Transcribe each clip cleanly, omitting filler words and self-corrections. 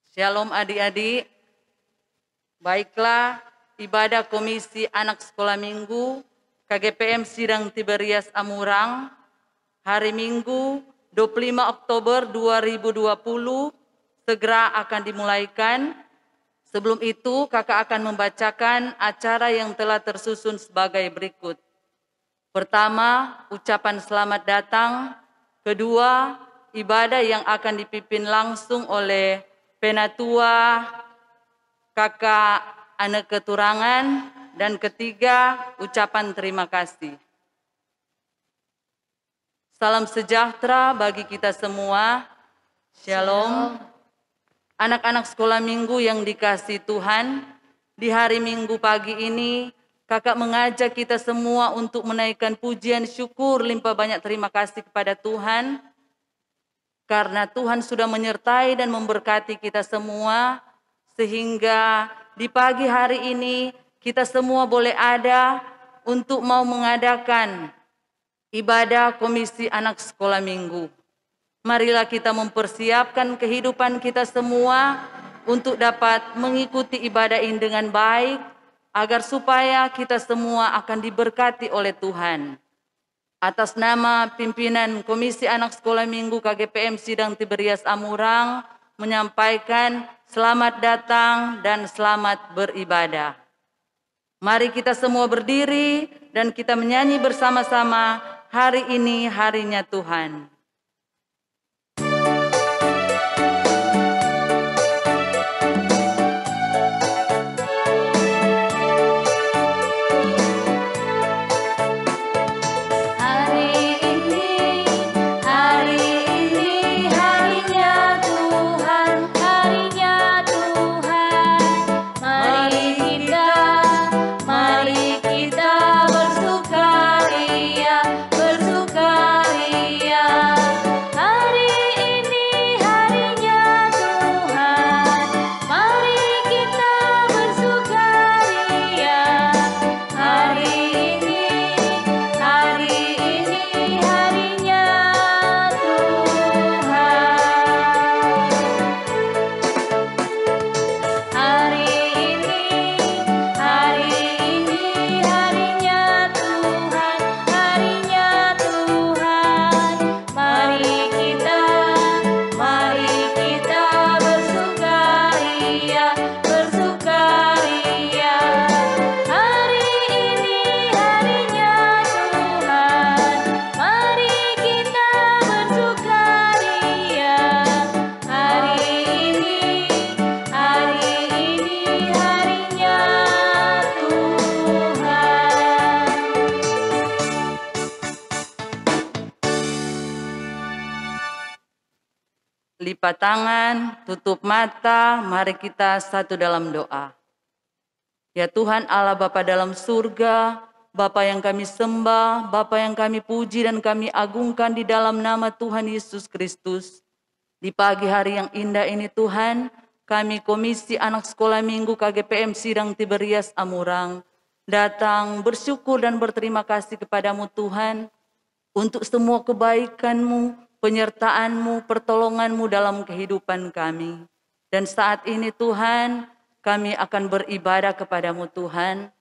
Shalom adik-adik. Baiklah, ibadah Komisi Anak Sekolah Minggu KGPM Sidang Tiberias Amurang hari Minggu 25 Oktober 2020 segera akan dimulaikan. Sebelum itu, kakak akan membacakan acara yang telah tersusun sebagai berikut. Pertama, ucapan selamat datang. Kedua, ibadah yang akan dipimpin langsung oleh Penatua Kakak Ane Keturangan. Dan ketiga, ucapan terima kasih. Salam sejahtera bagi kita semua. Shalom. Anak-anak sekolah minggu yang dikasihi Tuhan, di hari Minggu pagi ini, kakak mengajak kita semua untuk menaikkan pujian syukur limpah banyak terima kasih kepada Tuhan, karena Tuhan sudah menyertai dan memberkati kita semua, sehingga di pagi hari ini kita semua boleh ada untuk mau mengadakan ibadah Komisi Anak Sekolah Minggu. Marilah kita mempersiapkan kehidupan kita semua untuk dapat mengikuti ibadah ini dengan baik, agar supaya kita semua akan diberkati oleh Tuhan. Atas nama pimpinan Komisi Anak Sekolah Minggu KGPM Sidang Tiberias Amurang menyampaikan selamat datang dan selamat beribadah. Mari kita semua berdiri dan kita menyanyi bersama-sama, hari ini harinya Tuhan. Lipat tangan, tutup mata, mari kita satu dalam doa. Ya Tuhan Allah Bapa dalam surga, Bapa yang kami sembah, Bapa yang kami puji dan kami agungkan di dalam nama Tuhan Yesus Kristus. Di pagi hari yang indah ini Tuhan, kami Komisi Anak Sekolah Minggu KGPM Sidang Tiberias Amurang datang bersyukur dan berterima kasih kepadamu Tuhan untuk semua kebaikan-Mu, penyertaan-Mu, pertolongan-Mu dalam kehidupan kami. Dan saat ini Tuhan, kami akan beribadah kepadamu Tuhan.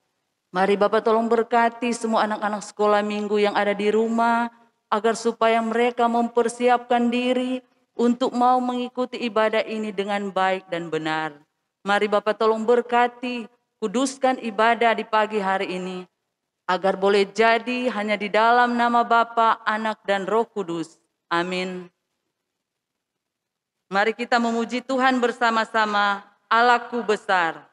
Mari Bapak tolong berkati semua anak-anak sekolah minggu yang ada di rumah, agar supaya mereka mempersiapkan diri untuk mau mengikuti ibadah ini dengan baik dan benar. Mari Bapak tolong berkati, kuduskan ibadah di pagi hari ini, agar boleh jadi hanya di dalam nama Bapa, Anak, dan Roh Kudus. Amin. Mari kita memuji Tuhan bersama-sama, Allahku besar.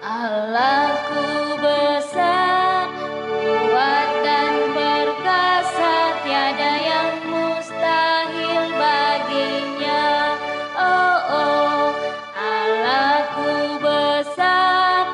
Allahku besar, kuat dan perkasa, tiada yang mustahil baginya. Oh, oh, Allahku besar,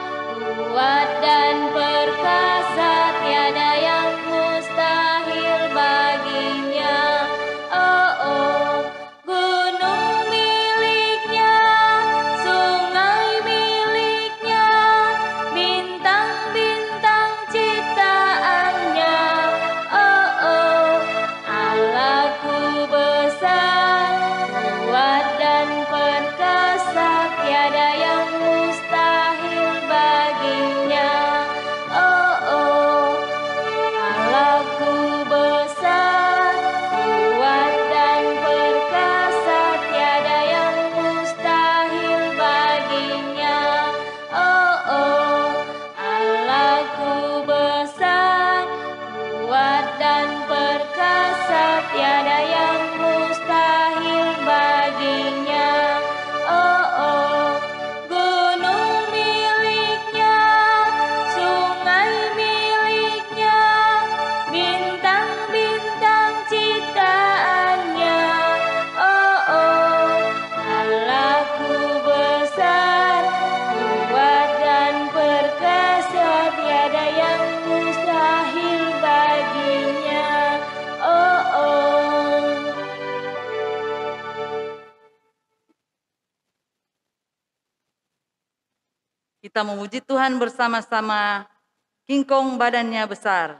kita memuji Tuhan bersama-sama. Kingkong badannya besar.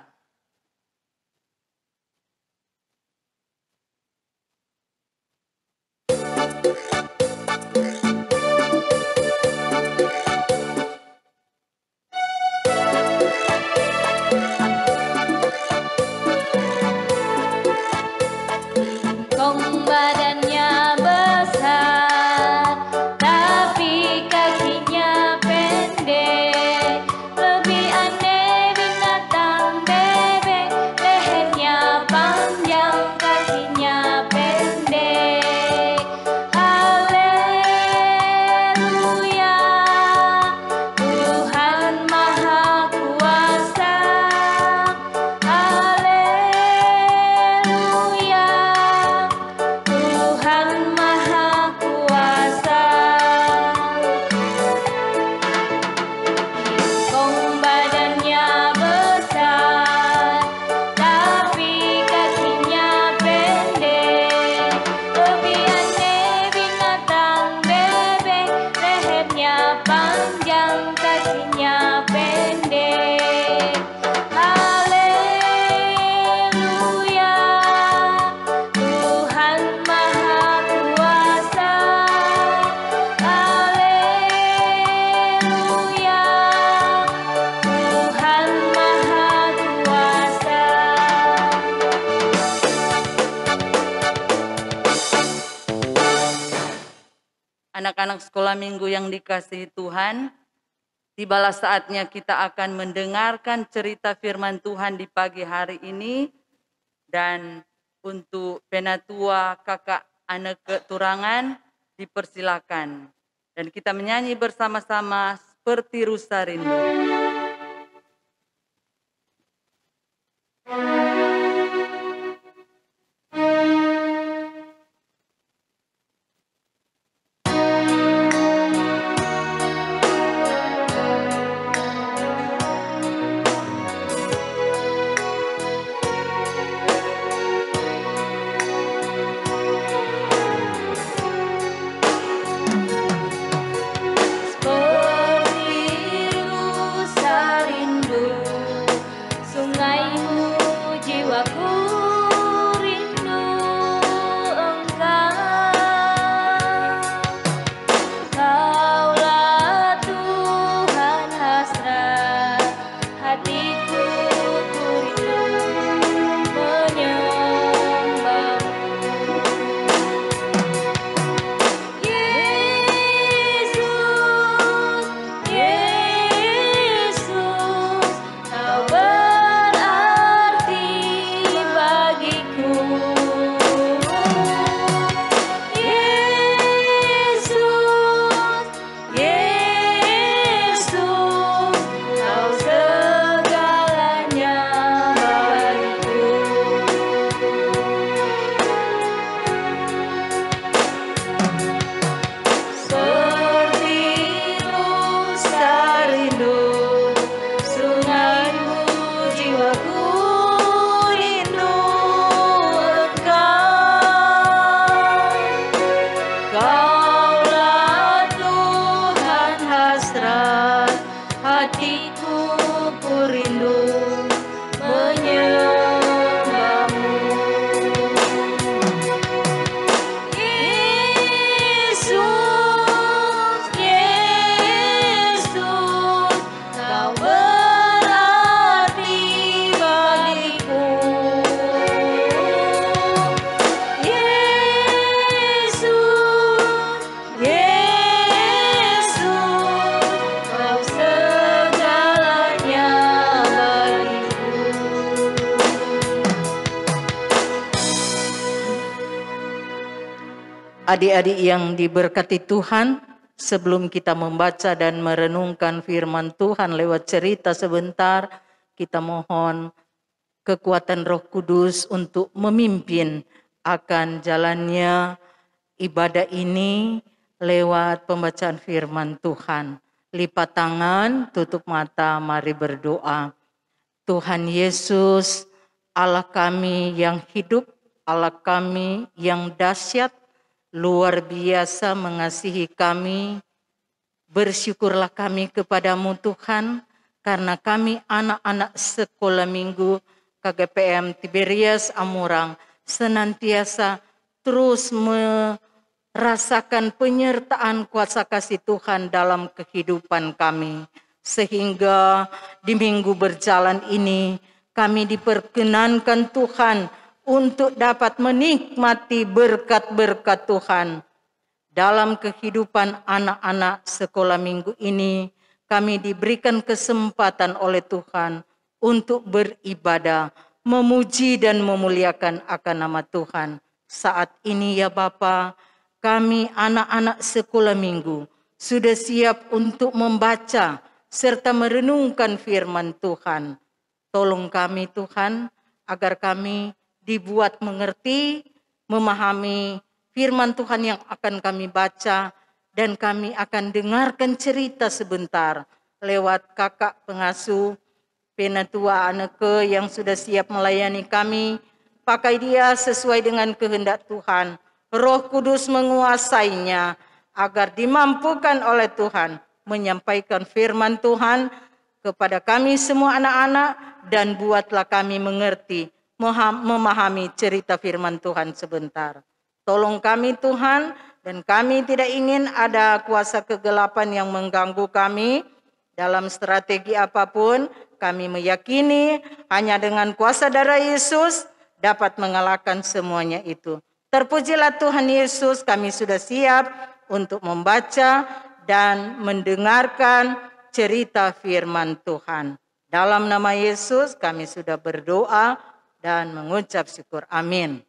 Anak-anak sekolah minggu yang dikasihi Tuhan, tibalah saatnya kita akan mendengarkan cerita firman Tuhan di pagi hari ini. Dan untuk penatua kakak anak keturangan dipersilakan. Dan kita menyanyi bersama-sama seperti Rusa Rindu. Adik-adik yang diberkati Tuhan, sebelum kita membaca dan merenungkan firman Tuhan lewat cerita sebentar, kita mohon kekuatan Roh Kudus untuk memimpin akan jalannya ibadah ini lewat pembacaan firman Tuhan. Lipat tangan, tutup mata, mari berdoa. Tuhan Yesus, Allah kami yang hidup, Allah kami yang dahsyat, luar biasa mengasihi kami. Bersyukurlah kami kepadamu Tuhan, karena kami anak-anak sekolah minggu KGPM Tiberias Amurang senantiasa terus merasakan penyertaan kuasa kasih Tuhan dalam kehidupan kami. Sehingga di minggu berjalan ini kami diperkenankan Tuhan untuk dapat menikmati berkat-berkat Tuhan. Dalam kehidupan anak-anak sekolah minggu ini, kami diberikan kesempatan oleh Tuhan untuk beribadah, memuji dan memuliakan akan nama Tuhan. Saat ini ya Bapa, kami anak-anak sekolah minggu sudah siap untuk membaca serta merenungkan firman Tuhan. Tolong kami Tuhan, agar kami dibuat mengerti, memahami firman Tuhan yang akan kami baca, dan kami akan dengarkan cerita sebentar lewat kakak pengasuh Penatua Aneke yang sudah siap melayani kami. Pakai dia sesuai dengan kehendak Tuhan. Roh Kudus menguasainya agar dimampukan oleh Tuhan menyampaikan firman Tuhan kepada kami semua anak-anak, dan buatlah kami mengerti, memahami cerita firman Tuhan sebentar. Tolong kami Tuhan, dan kami tidak ingin ada kuasa kegelapan yang mengganggu kami dalam strategi apapun. Kami meyakini hanya dengan kuasa darah Yesus dapat mengalahkan semuanya itu. Terpujilah Tuhan Yesus, kami sudah siap untuk membaca dan mendengarkan cerita firman Tuhan. Dalam nama Yesus kami sudah berdoa dan mengucap syukur. Amin.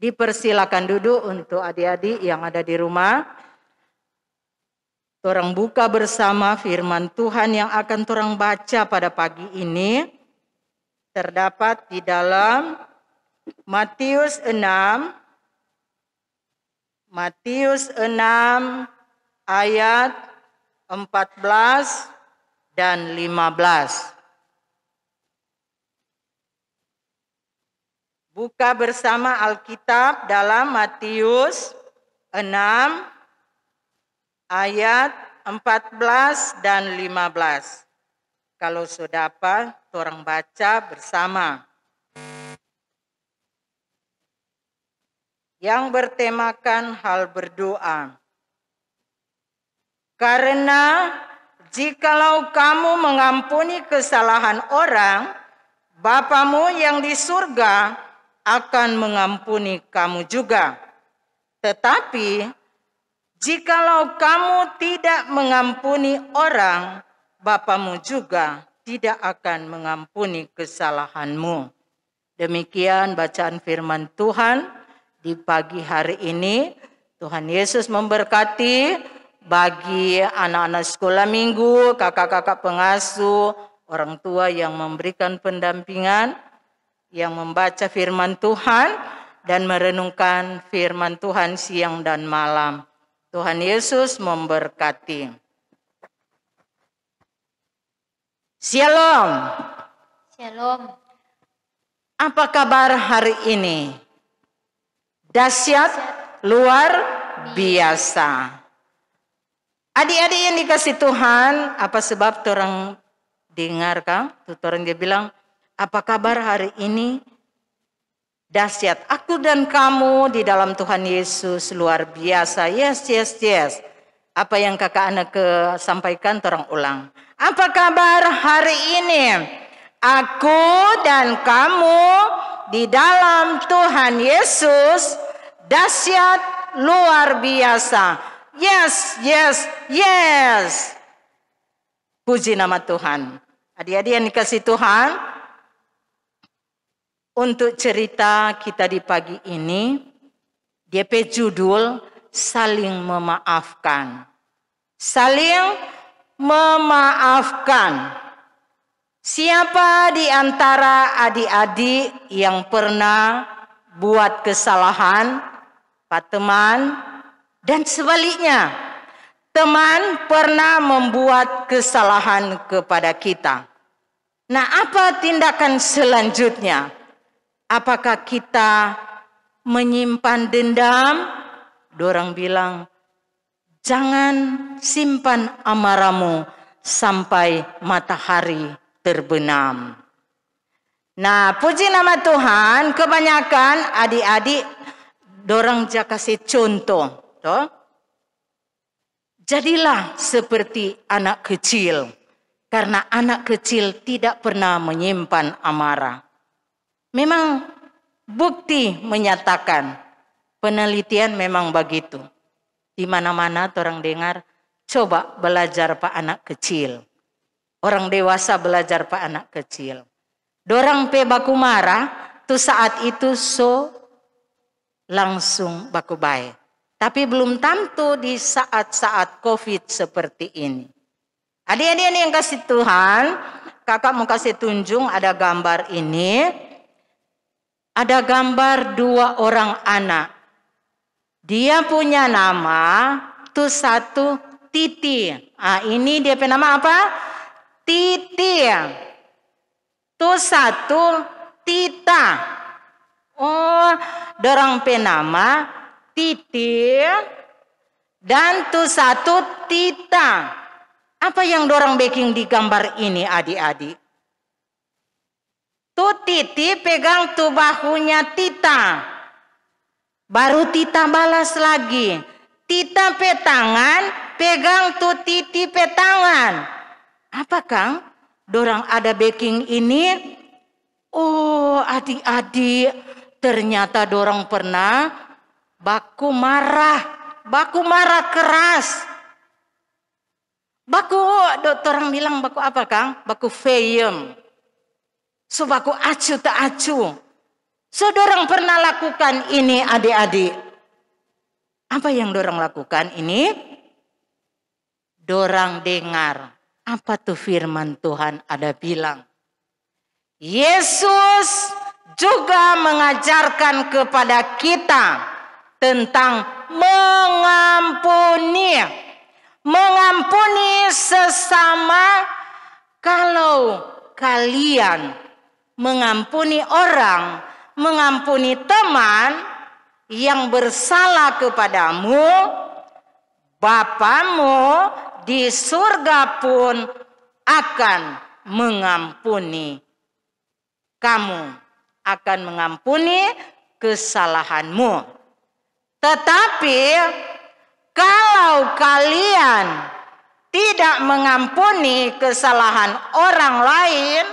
Dipersilakan duduk untuk adik-adik yang ada di rumah. Torang buka bersama firman Tuhan yang akan torang baca pada pagi ini. Terdapat di dalam Matius 6 ayat 14 dan 15. Buka bersama Alkitab dalam Matius 6 ayat 14 dan 15. Kalau sudah apa, orang baca bersama. Yang bertemakan hal berdoa. Karena jikalau kamu mengampuni kesalahan orang, Bapamu yang di surga akan mengampuni kamu juga. Tetapi jikalau kamu tidak mengampuni orang, Bapamu juga tidak akan mengampuni kesalahanmu. Demikian bacaan firman Tuhan di pagi hari ini. Tuhan Yesus memberkati bagi anak-anak sekolah minggu, kakak-kakak pengasuh, orang tua yang memberikan pendampingan, yang membaca firman Tuhan dan merenungkan firman Tuhan siang dan malam. Tuhan Yesus memberkati. Shalom. Shalom. Apa kabar hari ini? Dahsyat, luar biasa. Adik-adik yang dikasih Tuhan, apa sebab orang dengar kan? Orang dia bilang, apa kabar hari ini? Dahsyat. Aku dan kamu di dalam Tuhan Yesus luar biasa. Yes, yes, yes. Apa yang kakak anak sampaikan, orang ulang. Apa kabar hari ini? Aku dan kamu di dalam Tuhan Yesus dahsyat luar biasa. Yes, yes, yes. Puji nama Tuhan. Adik-adik yang dikasih Tuhan, untuk cerita kita di pagi ini, DP judul saling memaafkan. Saling memaafkan. Siapa di antara adik-adik yang pernah buat kesalahan, Pak teman, dan sebaliknya, teman pernah membuat kesalahan kepada kita. Nah, apa tindakan selanjutnya? Apakah kita menyimpan dendam? Dorang bilang, Jangan simpan amarahmu sampai matahari terbenam. Nah, puji nama Tuhan, kebanyakan adik-adik dorang kasih contoh. Toh? Jadilah seperti anak kecil. Karena anak kecil tidak pernah menyimpan amarah. Memang bukti menyatakan, penelitian memang begitu. Di mana-mana orang dengar, coba belajar pak anak kecil. Orang dewasa belajar pak anak kecil. Dorang pe baku marah, tuh saat itu langsung baku baik. Tapi belum tentu di saat-saat COVID seperti ini. Adik-adik yang kasih Tuhan, kakak mau kasih tunjuk ada gambar ini. Ada gambar 2 orang anak. Dia punya nama, tuh satu Titi. Ini dia punya nama apa? Titi. Tuh satu Tita. Oh, dorang penama Titi dan tuh satu Tita. Apa yang dorang bikin di gambar ini adik-adik? Tuh Titi pegang tuh bahunya Tita. Baru Tita balas lagi. Tita pe tangan pegang tuh Titi pe tangan. Apa Kang? Dorang ada backing ini. Oh adik-adik, ternyata dorang pernah baku marah keras. Orang bilang baku apa Kang? Baku feyem. So baku acu tak acu. So dorang pernah lakukan ini adik-adik. Apa yang dorang lakukan ini? Dorang dengar. Apa tuh firman Tuhan ada bilang? Yesus juga mengajarkan kepada kita tentang mengampuni. Mengampuni sesama. Kalau kalian mengampuni orang, mengampuni teman yang bersalah kepadamu, Bapamu di surga pun akan mengampuni kamu, akan mengampuni kesalahanmu. Tetapi kalau kalian tidak mengampuni kesalahan orang lain,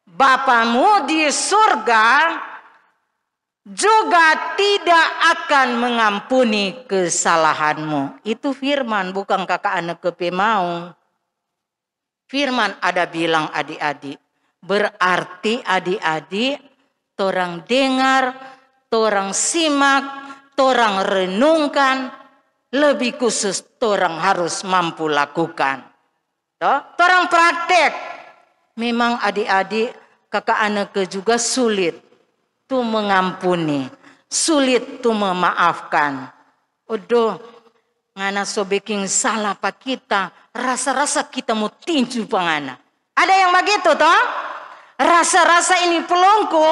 Bapamu di surga juga tidak akan mengampuni kesalahanmu. Itu firman, bukan kakak anak kepe mau. Firman ada bilang adik-adik. Berarti adik-adik, torang dengar, torang simak, torang renungkan, lebih khusus torang harus mampu lakukan. Torang praktek. Memang adik-adik, kakak anak ke juga sulit tuh mengampuni, sulit tuh memaafkan. Odoh, ngana so bikin salah pak kita, rasa-rasa kita mau tinju pangana. Ada yang begitu toh? Rasa-rasa ini pelongko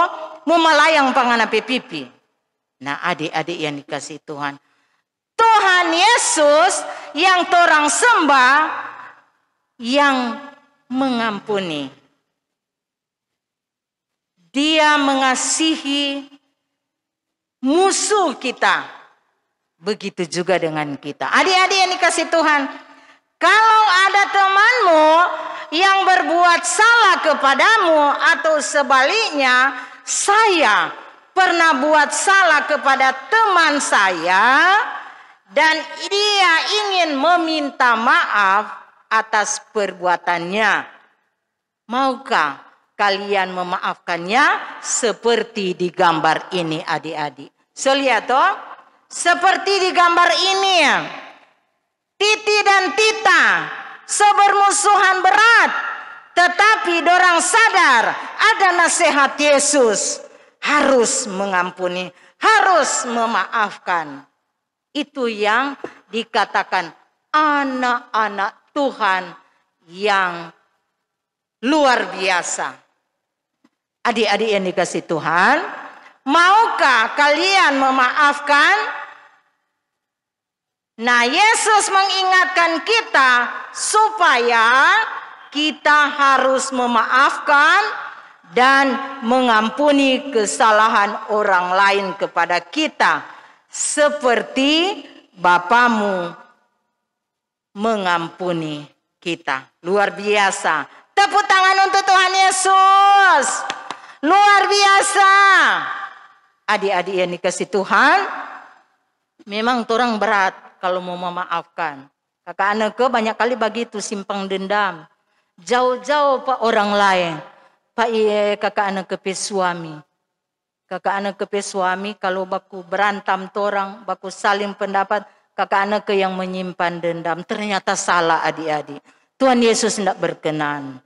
mau melayang pangana pipi. Nah adik-adik yang dikasih Tuhan, Tuhan Yesus yang torang sembah, yang mengampuni. Dia mengasihi musuh kita. Begitu juga dengan kita. Adik-adik yang dikasih Tuhan. Kalau ada temanmu yang berbuat salah kepadamu atau sebaliknya, saya pernah buat salah kepada teman saya dan dia ingin meminta maaf atas perbuatannya. Maukah kalian memaafkannya seperti di gambar ini adik-adik? So lihat toh, seperti di gambar ini. Titi dan Tita sebermusuhan berat, tetapi dorang sadar ada nasihat Yesus, harus mengampuni, harus memaafkan. Itu yang dikatakan anak-anak Tuhan yang luar biasa. Adik-adik yang dikasih Tuhan, maukah kalian memaafkan? Nah, Yesus mengingatkan kita supaya kita harus memaafkan dan mengampuni kesalahan orang lain kepada kita. Seperti Bapamu mengampuni kita. Luar biasa. Tepuk tangan untuk Tuhan Yesus. Luar biasa. Adik-adik yang dikasih Tuhan, memang orang berat kalau mau memaafkan. Kakak anak banyak kali begitu simpang dendam. Jauh-jauh pak orang lain. Pak kakak anak ke suami. Kakak anak ke suami kalau baku berantam torang, baku saling pendapat, kakak anak yang menyimpan dendam. Ternyata salah adik-adik. Tuhan Yesus tidak berkenan.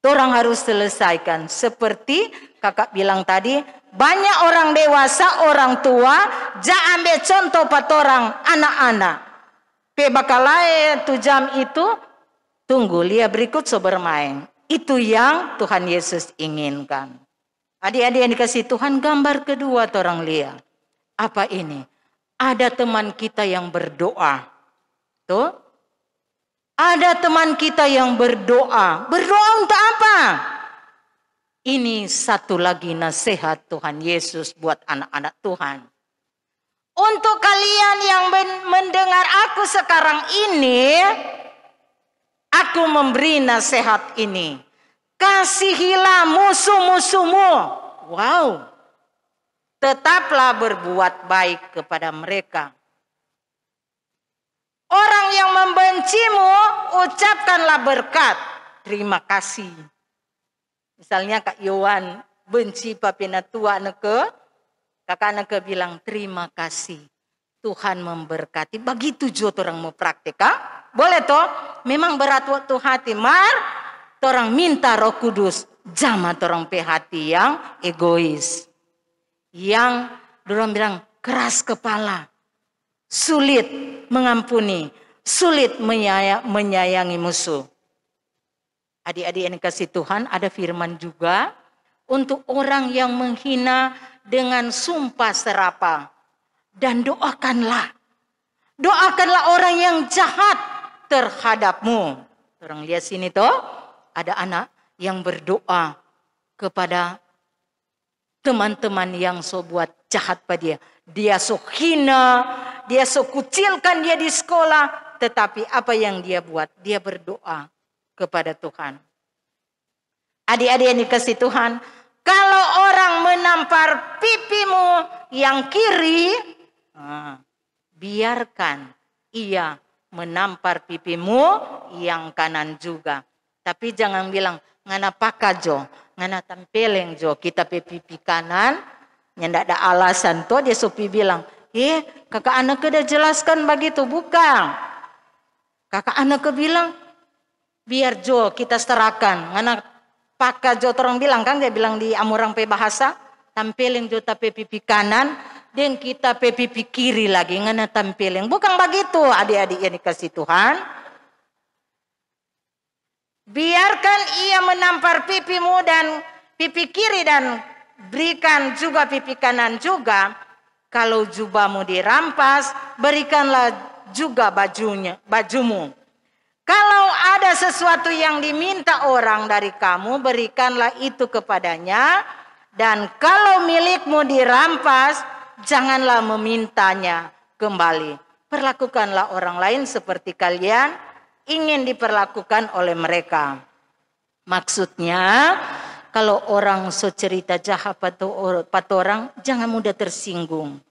Torang harus selesaikan. Seperti kakak bilang tadi, banyak orang dewasa, orang tua, jangan ambil contoh patorang anak-anak. Pe bakalai 1 jam itu, tunggu lihat berikut so bermain. Itu yang Tuhan Yesus inginkan. Adik-adik yang dikasih Tuhan, gambar kedua torang lihat. Apa ini? Ada teman kita yang berdoa. Tuh. Ada teman kita yang berdoa. Berdoa untuk apa? Ini satu lagi nasihat Tuhan Yesus buat anak-anak Tuhan. Untuk kalian yang mendengar aku sekarang ini, aku memberi nasihat ini. Kasihilah musuh-musuhmu. Wow. Tetaplah berbuat baik kepada mereka. Orang yang membencimu, ucapkanlah berkat. Terima kasih. Misalnya Kak Yohan benci papina tua neke, kakak neke bilang terima kasih. Tuhan memberkati. Begitu juga orang mau praktik. Boleh toh? Memang berat waktu hati. Orang minta Roh Kudus. Jangan orang pe hati yang egois. Yang orang bilang keras kepala. Sulit mengampuni. Sulit menyayangi musuh. Adik-adik yang dikasih Tuhan, ada firman juga. Untuk orang yang menghina dengan sumpah serapah. Dan doakanlah. Doakanlah orang yang jahat terhadapmu. Orang lihat sini toh. Ada anak yang berdoa kepada teman-teman yang so buat jahat pada dia. Dia so hina, dia so kucilkan dia di sekolah. Tetapi apa yang dia buat? Dia berdoa kepada Tuhan. Adik-adik yang dikasih Tuhan, kalau orang menampar pipimu yang kiri, biarkan ia menampar pipimu yang kanan juga. Tapi jangan bilang, ngana pakajo, ngana tampeleng jo, kita pipi kanan, ndak ada alasan. Tuh dia sopi bilang, kakak anak udah jelaskan begitu, bukan. Kakak anak bilang, biar jo kita serahkan, ngana pakajo, orang bilang kan, dia bilang di amurang pe bahasa, tampeleng jo tapi pipi kanan, dan kita pipi kiri lagi, ngana tampeleng. Bukan begitu adik-adik yang dikasih Tuhan. Biarkan ia menampar pipimu dan pipi kiri dan berikan juga pipi kanan juga. Kalau jubahmu dirampas, berikanlah juga bajumu. Kalau ada sesuatu yang diminta orang dari kamu, berikanlah itu kepadanya. Dan kalau milikmu dirampas, janganlah memintanya kembali. Perlakukanlah orang lain seperti kalian ingin diperlakukan oleh mereka. Maksudnya, kalau orang so cerita jahat pada orang, jangan mudah tersinggung.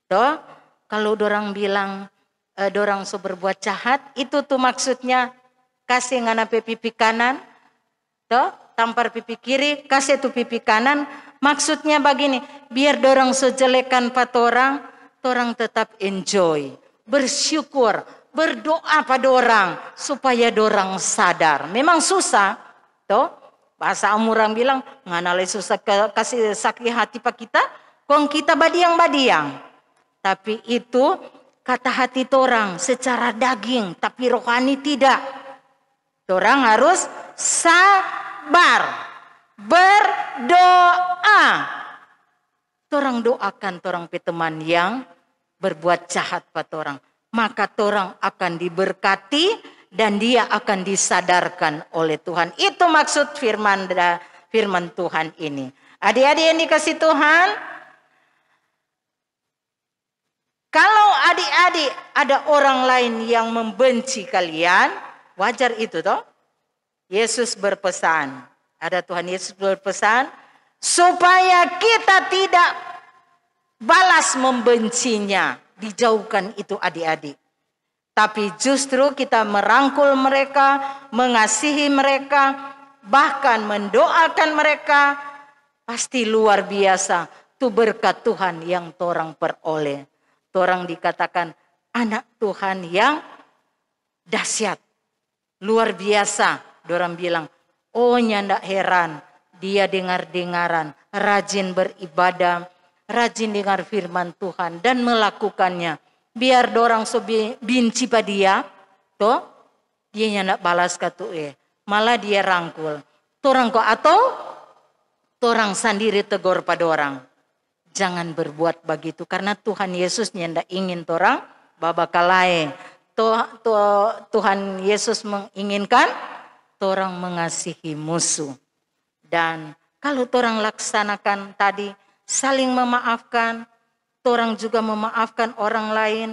Toh, kalau orang bilang, orang so berbuat jahat, itu tuh maksudnya kasih ngana pipi kanan, toh, tampar pipi kiri, kasih tuh pipi kanan. Maksudnya begini, biar orang so jelekan pada orang tetap enjoy, bersyukur, berdoa pada orang supaya orang sadar. Memang susah, toh. Bahasa orang bilang nganale susah kasih sakit hati pak kita, kong kita badiang-badiang. Tapi itu kata hati orang secara daging, tapi rohani tidak. Orang harus sabar, berdoa. Orang doakan orang pe teman yang berbuat jahat pada orang. maka torang akan diberkati dan dia akan disadarkan oleh Tuhan. Itu maksud firman Tuhan ini. Adik-adik yang dikasih Tuhan, kalau adik-adik ada orang lain yang membenci kalian, wajar itu toh. Yesus berpesan, ada Tuhan Yesus berpesan, supaya kita tidak balas membencinya. Dijauhkan itu adik-adik. Tapi justru kita merangkul mereka, mengasihi mereka, bahkan mendoakan mereka. Pasti luar biasa. Itu berkat Tuhan yang torang peroleh. Torang dikatakan anak Tuhan yang dahsyat. Luar biasa. Dorang bilang, oh nyandak heran. Dia dengar-dengaran, rajin beribadah, rajin dengar firman Tuhan dan melakukannya. Biar dorang so benci pada dia, toh dia nyandak balas katu malah dia rangkul. Torang kok atau torang sendiri tegur pada orang. Jangan berbuat begitu karena Tuhan Yesus nyandak ingin torang babakalai. Tuhan Yesus menginginkan torang mengasihi musuh. Dan kalau torang laksanakan tadi saling memaafkan, torang juga memaafkan orang lain,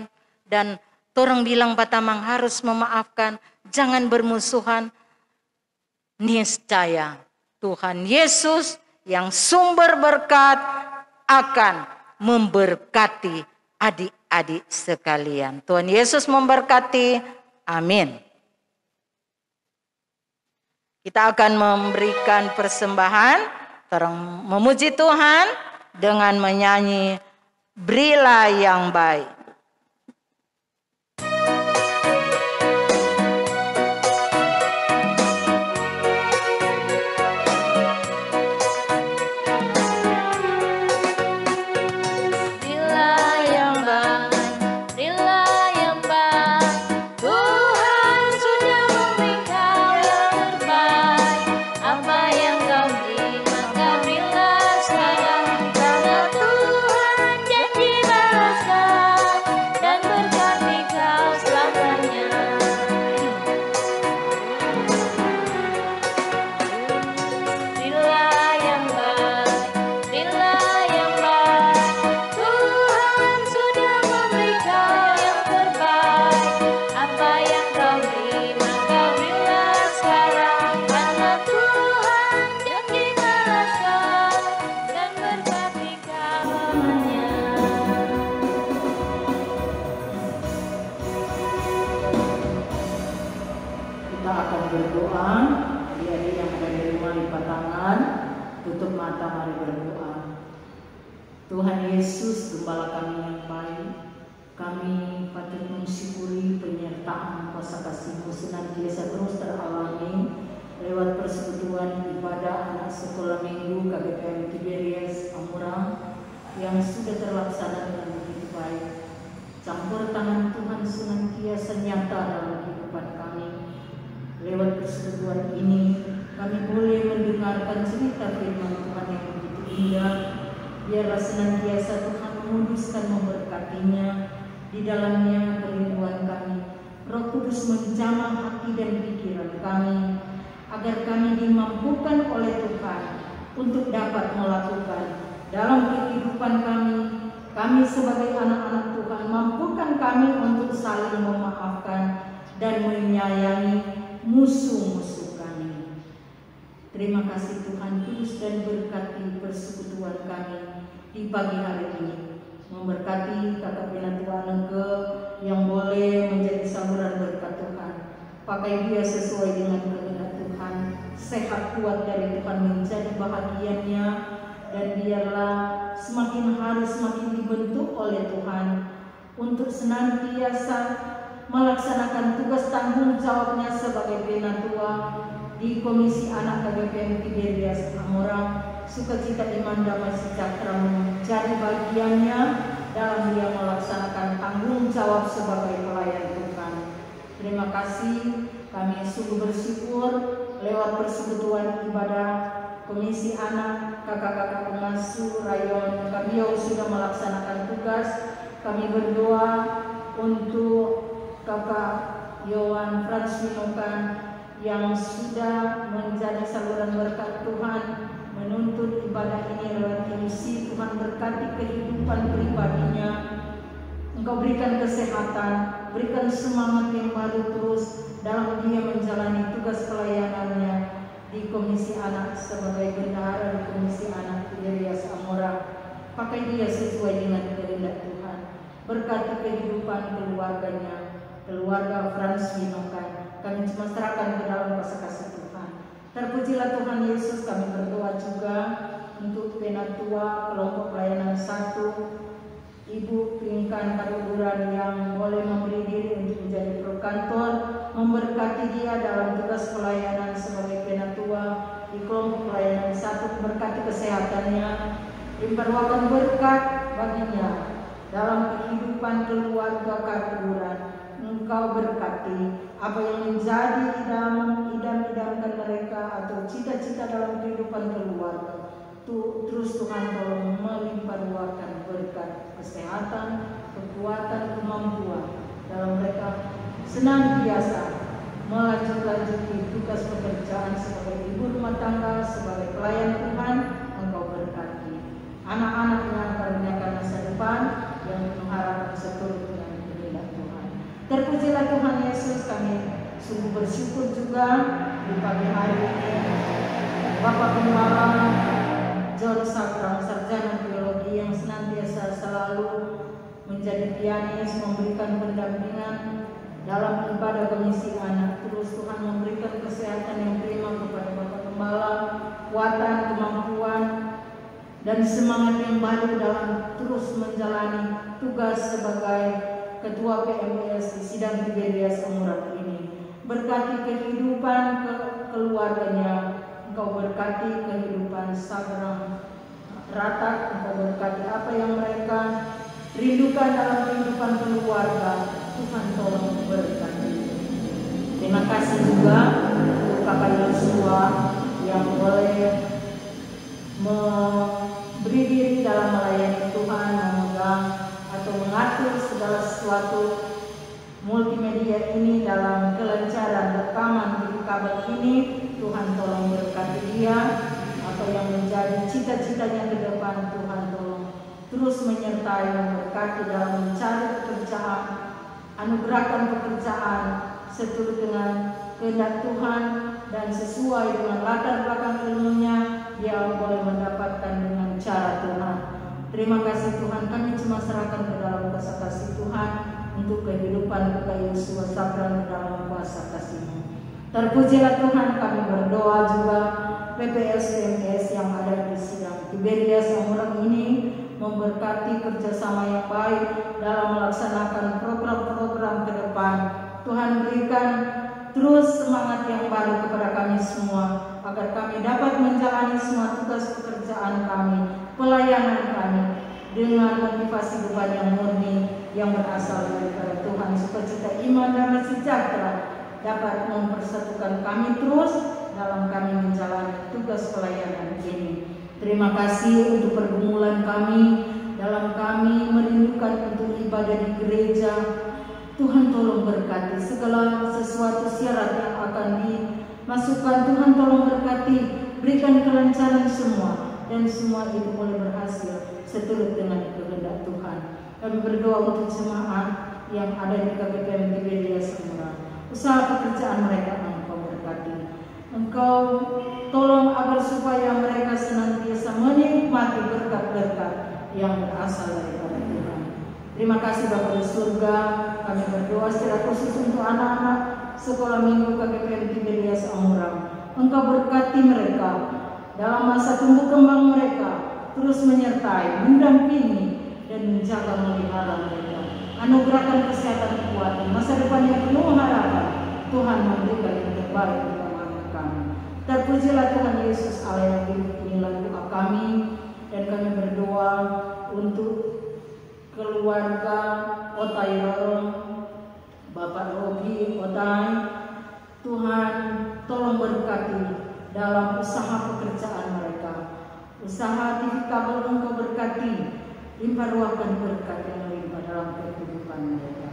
dan torang bilang batamang harus memaafkan, jangan bermusuhan. Niscaya Tuhan Yesus yang sumber berkat akan memberkati adik-adik sekalian. Tuhan Yesus memberkati. Amin. Kita akan memberikan persembahan, torang memuji Tuhan dengan menyanyi Berilah yang Baik. Tuhan Yesus, Gembala kami yang baik, kami patut mensyukuri penyertaan kuasa kasih-Mu senantiasa terus teralami lewat persekutuan ibadah anak sekolah minggu KGPM Tiberias Amurang yang sudah terlaksana dengan begitu baik. Campur tangan Tuhan senantiasa nyata dalam kehidupan kami. Lewat persekutuan ini, kami boleh mendengarkan cerita firman Tuhan yang begitu indah. Biarlah senantiasa Tuhan menguduskan memberkatinya, di dalamnya perlindungan kami. Roh Kudus menjamah hati dan pikiran kami, agar kami dimampukan oleh Tuhan untuk dapat melakukan dalam kehidupan kami sebagai anak-anak Tuhan, mampukan kami untuk saling memaafkan dan menyayangi musuh-musuh kami. Terima kasih Tuhan, kudus dan berkati persekutuan kami di pagi hari ini. Memberkati kakak Binatuan Nengke yang boleh menjadi saluran berkat Tuhan. Pakai dia sesuai dengan kehendak Tuhan. Sehat kuat dari Tuhan menjadi bahagiannya. Dan biarlah semakin hari semakin dibentuk oleh Tuhan untuk senantiasa melaksanakan tugas tanggung jawabnya sebagai Penatua di Komisi Anak KGPM Tiberias Amurang. Sukacita, iman, damai, sejahtera menjadi bagiannya dalam dia melaksanakan tanggung jawab sebagai pelayan Tuhan. Terima kasih, kami sungguh bersyukur lewat persekutuan ibadah Komisi Anak, kakak-kakak pengasuh rayon kami yang sudah melaksanakan tugas. Kami berdoa untuk Kakak Yohan Franswinokan yang sudah menjadi saluran berkat Tuhan, menuntut ibadah ini lewat misi. Tuhan berkati kehidupan pribadinya. Engkau berikan kesehatan, berikan semangat yang baru terus dalam dia menjalani tugas pelayanannya di Komisi Anak sebagai bendahara di Komisi Anak Tiberias Amora. Pakai dia sesuai dengan kehendak Tuhan. Berkati kehidupan keluarganya, keluarga Franswinokan. Kami cuma serahkan ke dalam kuasa kasih Tuhan. Terpujilah Tuhan Yesus. Kami berdoa juga untuk penatua kelompok pelayanan 1, Ibu Pinkan Karuburan yang boleh memberi diri untuk menjadi prokantor. Memberkati dia dalam tugas pelayanan sebagai penatua di kelompok pelayanan 1. Berkati kesehatannya, limpahkan berkat baginya dalam kehidupan keluarga Karuburan. Engkau berkati apa yang menjadi idam-idamkan mereka atau cita-cita dalam kehidupan keluarga. Terus Tuhan tolong melimpahkan berkat kesehatan, kekuatan, kemampuan dalam mereka senantiasa melanjutkan tugas pekerjaan sebagai ibu rumah tangga, sebagai pelayan Tuhan. Engkau berkati anak-anak yang karuniakan masa depan yang penuh harapan seturut dengan kehendak Tuhan. Terpujilah Tuhan Yesus. Kami sungguh bersyukur juga di pagi hari ini Bapak Gembala John Sabrang, sarjana teologi yang senantiasa selalu menjadi pianis, memberikan pendampingan dalam ibadah Komisi Anak. Terus Tuhan memberikan kesehatan yang prima kepada Bapak Gembala, kekuatan, kemampuan, dan semangat yang baru dalam terus menjalani tugas sebagai Ketua PMS di Sidang Tiberias Amora ini. Berkati kehidupan keluarganya. Engkau berkati kehidupan Sabrang Ratak. Engkau berkati apa yang mereka rindukan dalam kehidupan keluarga. Tuhan tolong berkati. Terima kasih juga untuk Kakak Yosua yang boleh memberi diri dalam melayani Tuhan, memegang atau mengatur segala sesuatu multimedia ini dalam kelancaran rekaman di kabel ini. Tuhan tolong berkati dia, apa yang menjadi cita-citanya ke depan. Tuhan tolong terus menyertai, memberkati dalam mencari pekerjaan, anugerahkan pekerjaan seturut dengan kehendak Tuhan dan sesuai dengan latar belakang ilmunya, dia boleh mendapatkan dengan cara Tuhan. Terima kasih Tuhan, kami cuma serahkan ke dalam kuasa kasih Tuhan untuk kehidupan Kakak Yosua Sabrang dalam kuasa kasih-Mu. Terpujilah Tuhan. Kami berdoa juga PPS yang ada di Sidang Tiberias Amora ini memberkati kerjasama yang baik dalam melaksanakan program-program ke depan. Tuhan berikan terus semangat yang baru kepada kami semua, agar kami dapat menjalani semua tugas pekerjaan kami, pelayanan kami dengan motivasi beban yang murni yang berasal dari Tuhan. Sukacita, iman, damai sejahtera dapat mempersatukan kami terus dalam kami menjalani tugas pelayanan ini. Terima kasih untuk pergumulan kami dalam kami merindukan untuk ibadah di gereja. Tuhan tolong berkati segala sesuatu syarat yang akan dimasukkan. Tuhan tolong berkati, berikan kelancaran semua, dan semua itu boleh berhasil seturut dengan kehendak Tuhan. Kami berdoa untuk jemaat yang ada di KPPM Tiberias Amora. Usaha pekerjaan mereka Engkau berkati. Engkau tolong agar supaya mereka senantiasa menikmati berkat-berkat yang berasal daripada Tuhan. Terima kasih Bapa di surga. Kami berdoa secara khusus untuk anak-anak sekolah minggu KPPM Tiberias Amora. Engkau berkati mereka dalam masa tumbuh kembang mereka, terus menyertai, mendampingi, dan menjaga melihara mereka. Anugerahkan kesehatan, kekuatan, masa depan yang penuh harapan. Tuhan memberikan yang terbaik dalam anak kami. Terpujilah Tuhan Yesus Allah yang hidup. Inilah doa kami, dan kami berdoa untuk keluarga Otai Rorong, Bapak Robi Otai. Tuhan tolong berkati dalam usaha pekerjaan mereka. Usaha TV kabel Engkau berkati, limpah ruahkan berkat yang melimpah dalam kehidupan mereka.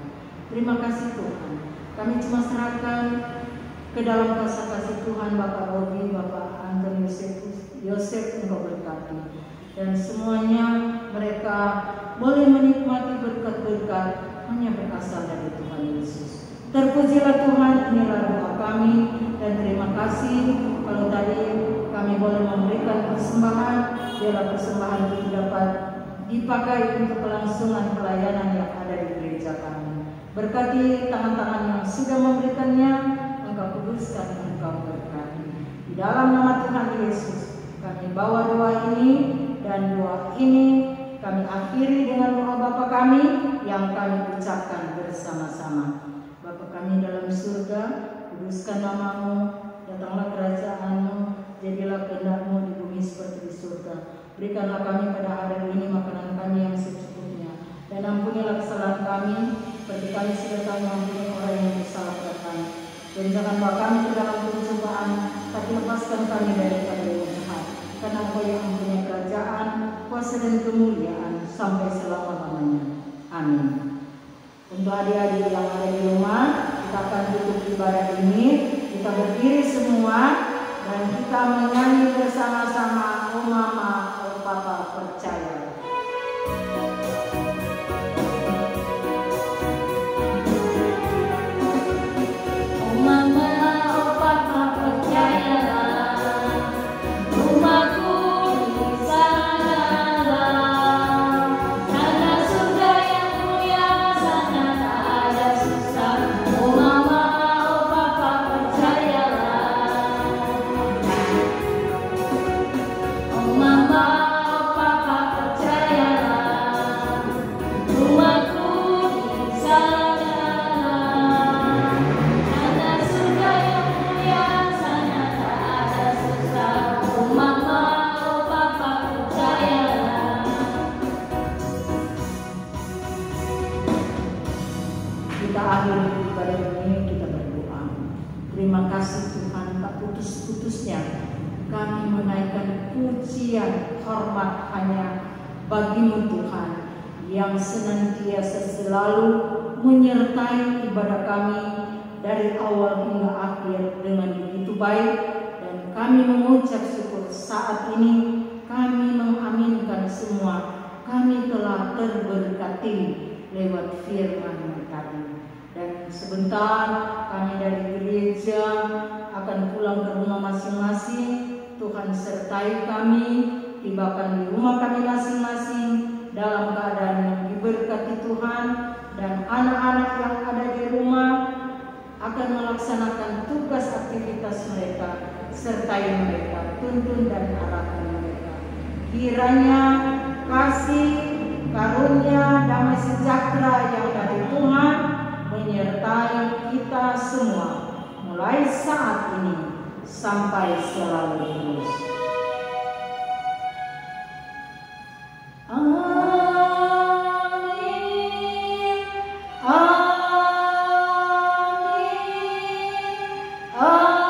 Terima kasih Tuhan. Kami cuma serahkan ke dalam kuasa kasih Tuhan Bapak Robi, Bapak Anton Yosef Engkau berkati. Dan semuanya mereka boleh menikmati berkat-berkat hanya berasal dari Tuhan Yesus. Terpujilah Tuhan, inilah doa kami, dan terima kasih kalau tadi kami boleh memberikan persembahan, biarlah persembahan itu dapat dipakai untuk kelangsungan pelayanan yang ada di gereja kami. Berkati tangan-tangan yang sudah memberikannya, Engkau kuduskan, Engkau berkati. Di dalam nama Tuhan Yesus, kami bawa doa ini, dan doa ini kami akhiri dengan doa Bapa kami yang kami ucapkan bersama-sama. Bapa kami dalam surga, kuduskan nama-Mu, datanglah kerajaan-Mu, jadilah kehendak-Mu di bumi seperti di surga. Berikanlah kami pada hari ini makanan kami yang secukupnya, dan ampunilah kesalahan kami, seperti kami sudah kami ampuni orang yang bersalah kepada kami. Dan jangan bawa kami ke dalam pencobaan, tapi lepaskan kami daripada yang jahat. Karena Engkau yang mempunyai kerajaan, kuasa dan kemuliaan sampai selama-lamanya. Amin. Untuk adik-adik yang ada di rumah, kita akan tutup ibadah ini. Kita berdiri semua dan kita menyanyi bersama-sama, "Oh Mama, oh Papa percaya." Oh Mama, oh Papa percayalah, rumahku di sanalah, sana surga yang mulia, sana tak ada susah. Oh Mama, oh Papa percayalah. Oh Mama, oh Papa percayalah, rumahku di sanalah, sana surga yang mulia, sana tak ada susah. Oh Mama, oh Papa percayalah. Kita akhiri ibadah ini, kita berdoa. Terima kasih Tuhan, tak putus-putusnya kami menaikkan pujian hormat hanya bagi-Mu Tuhan, yang senantiasa selalu menyertai ibadah kami dari awal hingga akhir dengan begitu baik. Dan kami mengucap syukur saat ini, kami mengaminkan semua kami telah terberkati lewat firman-Mu tadi. Dan sebentar kami dari gereja akan pulang ke rumah masing-masing. Tuhan sertai kami, tibakan di rumah kami masing-masing dalam keadaan yang diberkati Tuhan. Dan anak-anak yang ada di rumah akan melaksanakan tugas aktivitas mereka, sertai mereka, tuntun dan arahkan mereka. Kiranya kasih, karunia, damai sejahtera yang dari Tuhan menyertai kita semua, mulai saat ini sampai selalu terus. Amin. Amin. Amin.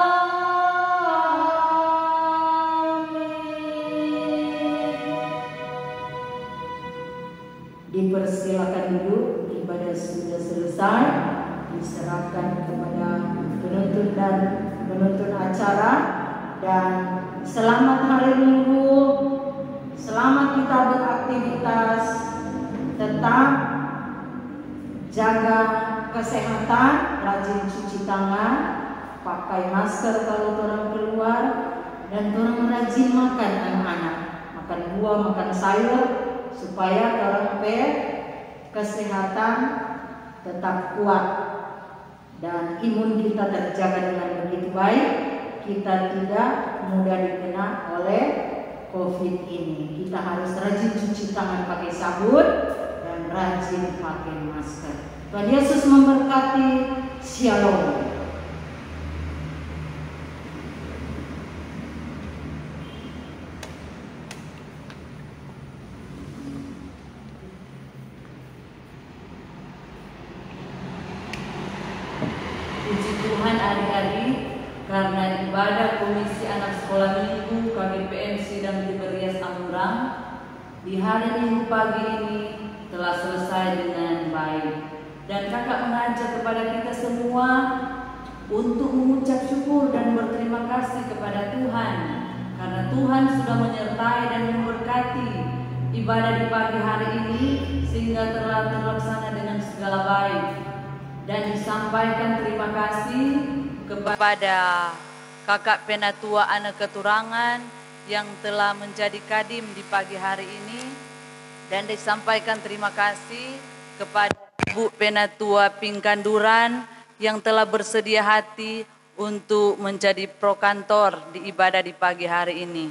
Dipersilakan duduk, ibadah sudah selesai, diserahkan kepada penuntun acara. Dan selamat hari Minggu, selamat kita beraktivitas, tetap jaga kesehatan, rajin cuci tangan, pakai masker kalau orang keluar, dan orang rajin makan anak-anak, makan buah, makan sayur, supaya orang kesehatan tetap kuat dan imun kita terjaga dengan begitu baik. Kita tidak mudah dikena oleh COVID ini. Kita harus rajin cuci tangan pakai sabun dan rajin pakai masker. Tuhan Yesus memberkati. Shalom. Puji Tuhan adik-adik, karena ibadah Komisi Anak Sekolah Minggu KBPM Sidang Tiberias Amurang di hari Minggu pagi ini telah selesai dengan baik. Dan kakak mengajak kepada kita semua untuk mengucap syukur dan berterima kasih kepada Tuhan, karena Tuhan sudah menyertai dan memberkati ibadah di pagi hari ini sehingga telah terlaksana dengan segala baik. Dan disampaikan terima kasih kepada kakak penatua anak keturangan yang telah menjadi kadim di pagi hari ini, dan disampaikan terima kasih kepada Bu Penatua Pingkanduran yang telah bersedia hati untuk menjadi prokantor di ibadah di pagi hari ini.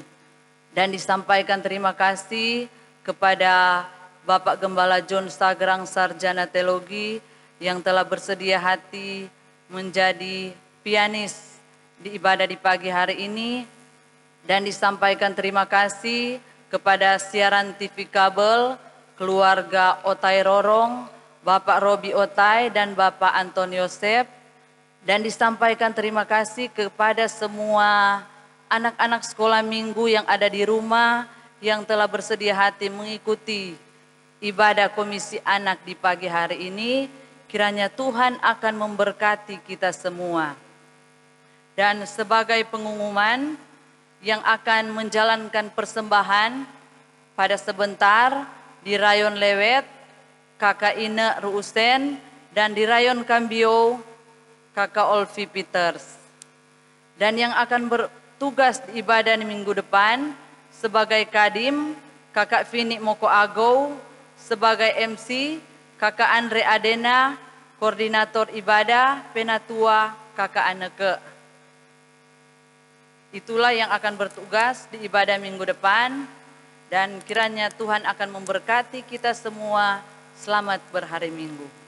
Dan disampaikan terima kasih kepada Bapak Gembala John Sagrang Sarjana Teologi yang telah bersedia hati menjadi pianis di ibadah di pagi hari ini. Dan disampaikan terima kasih kepada siaran TV kabel, keluarga Otai Rorong, Bapak Robi Otai dan Bapak Anton Yosef. Dan disampaikan terima kasih kepada semua anak-anak sekolah minggu yang ada di rumah yang telah bersedia hati mengikuti ibadah komisi anak di pagi hari ini. Kiranya Tuhan akan memberkati kita semua. Dan sebagai pengumuman yang akan menjalankan persembahan pada sebentar di Rayon Lewet, Kakak Ine Ruusen, dan di Rayon Kambio, Kakak Olvi Peters. Dan yang akan bertugas di ibadah di minggu depan sebagai Kadim, Kakak Vini Moko Ago, sebagai MC, Kakak Andre Adena, Koordinator Ibadah, Penatua, Kakak Aneke. Itulah yang akan bertugas di ibadah minggu depan, dan kiranya Tuhan akan memberkati kita semua. Selamat berhari Minggu.